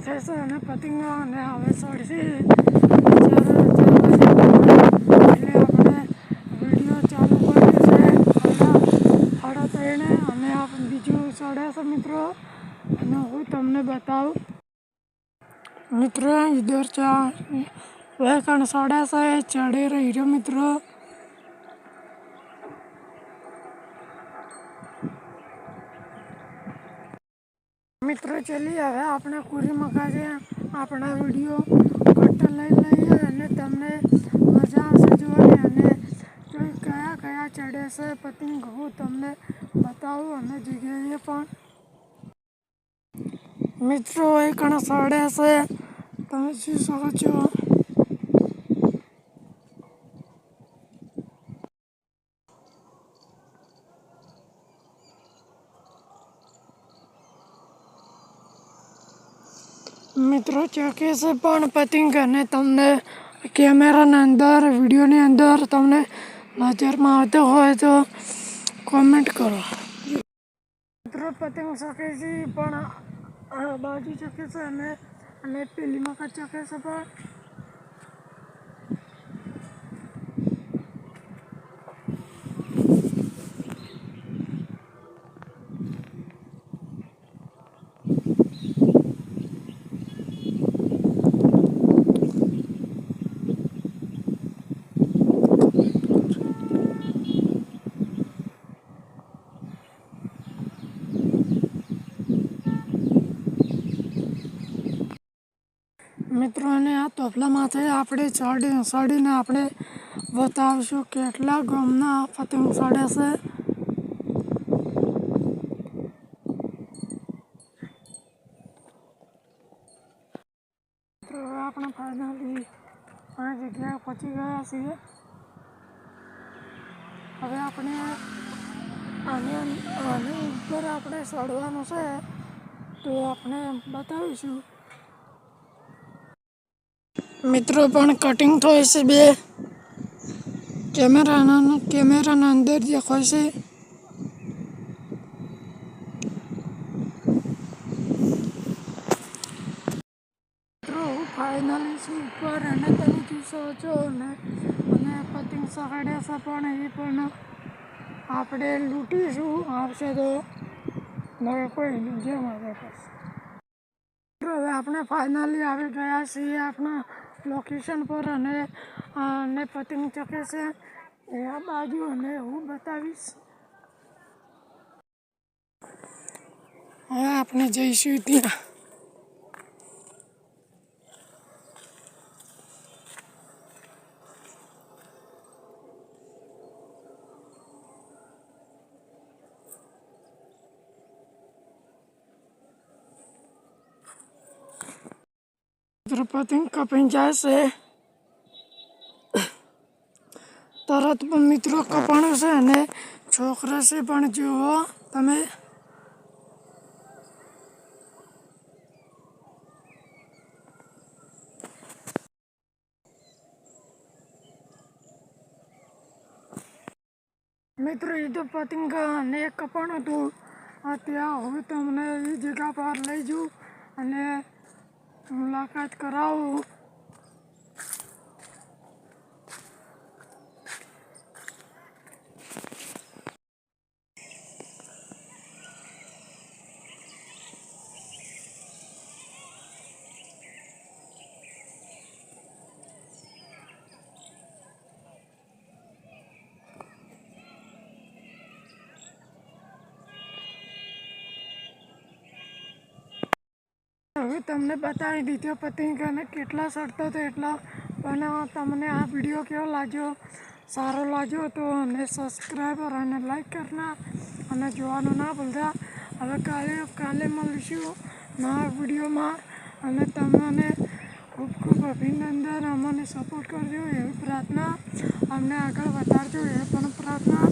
થાય છે અને પતંગ અને હવે ચડશે એટલે આપણે વિડીયો ચાલુ કરીએ છીએ સાડા ત્રણે અને બીજું ચડે છે મિત્રો અને હું તમને બતાવું મિત્રો इधर वह कण साड़ा सा है चढ़े रही रहे मित्रों मित्रों चलिए हवे अपने पूरी मकाजे अपना वीडियो कट लई लईए અને તમને મજા આવશે જોવાની અને જો કયા કયા ચડે છે પતંગ હું તમને બતાવું અને જગ્યાએ પણ મિત્રો એ કણ ચડે છે તમે જોઈ શકો છો મિત્રો ચોકે છે પણ પતંગ અને તમને કેમેરાના અંદર વિડીયોની અંદર તમને નજરમાં આવતો હોય તો કોમેન્ટ કરો મિત્રો પતંગ ચોકે છે પણ આ બાજુ ચોકે છે અને પેલી મકા ચોકે છે પણ મિત્રોને આ તોફલામાંથી આપણે ચડીને આપણે બતાવીશું કેટલા ગામના પતંગ ચડે છે મિત્રો હવે આપણે ફાઇનલી આ જગ્યાએ પહોંચી ગયા છીએ હવે આપણે આની ઉપર આપણે ચડવાનું છે તો આપણે બતાવીશું મિત્રો પણ કટિંગ થાય છે બે કેમેરાના અંદર દેખાય છે મિત્રો હું ફાઇનલી છું ઉપર અને તમે જોઈ શકો છો અને પતંગ ચગાડે છે પણ એ પણ આપણે લૂંટીશું આવશે તો નવે કોઈ જેમ આવે હવે આપણે ફાઇનલી આવી ગયા છીએ આપણા લોકેશન પર અને પતંગ ચકે છે એ આ બાજુ અને હું બતાવીશ હવે આપણે જઈશું ત્યાં પતંગ કપાઈ જાય છે તરત પણ મિત્રો કપાણું છે અને છોકરા છે પણ જુઓ તમે મિત્રો એ તો પતંગ અને કપાણું હતું ત્યાં હું તમને એ જગ્યા પર લઈ જાઉં અને મુલાકાત કરાવું હવે તમને બતાવી દીધો પતંગ અને કેટલા ચડતો હતો એટલા પણ તમને આ વિડીયો કેવો લાગ્યો સારો લાગ્યો તો અને સબસ્ક્રાઈબર અને લાઈક કરના અને જોવાનું ના ભૂલતા હવે કાલે મળીશું નવા વિડીયોમાં અને તમને ખૂબ ખૂબ અભિનંદન અમને સપોર્ટ કરજો એવી પ્રાર્થના અમને આગળ વધારજો એ પણ પ્રાર્થના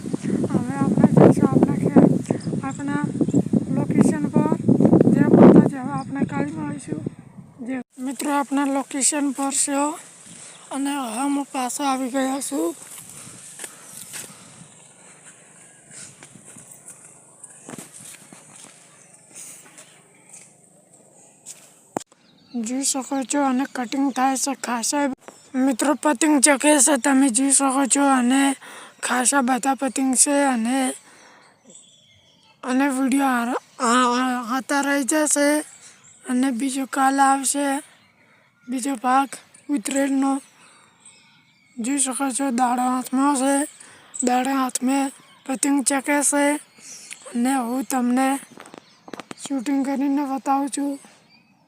હવે આપણે જઈશું આપણા લોકેશન પર જે બધા જ હવે આપણે કાલે મળીશું જે મિત્રો આપણા લોકેશન પર છે અને હું પાછો આવી ગયા છું જોઈ શકો છો અને કટિંગ થાય છે ખાસા મિત્રો પતંગ ચકે છે તમે જોઈ શકો છો અને ખાસા બધા પતંગ છે અને વિડીયો હતા રહી જશે અને બીજો કાલ આવશે બીજો ભાગ ઉતરેલનો જોઈ શકો છો દાડો હાથમાં છે દાડા હાથમાં પતંગ ચકે છે અને હું તમને શૂટિંગ કરીને બતાવું છું।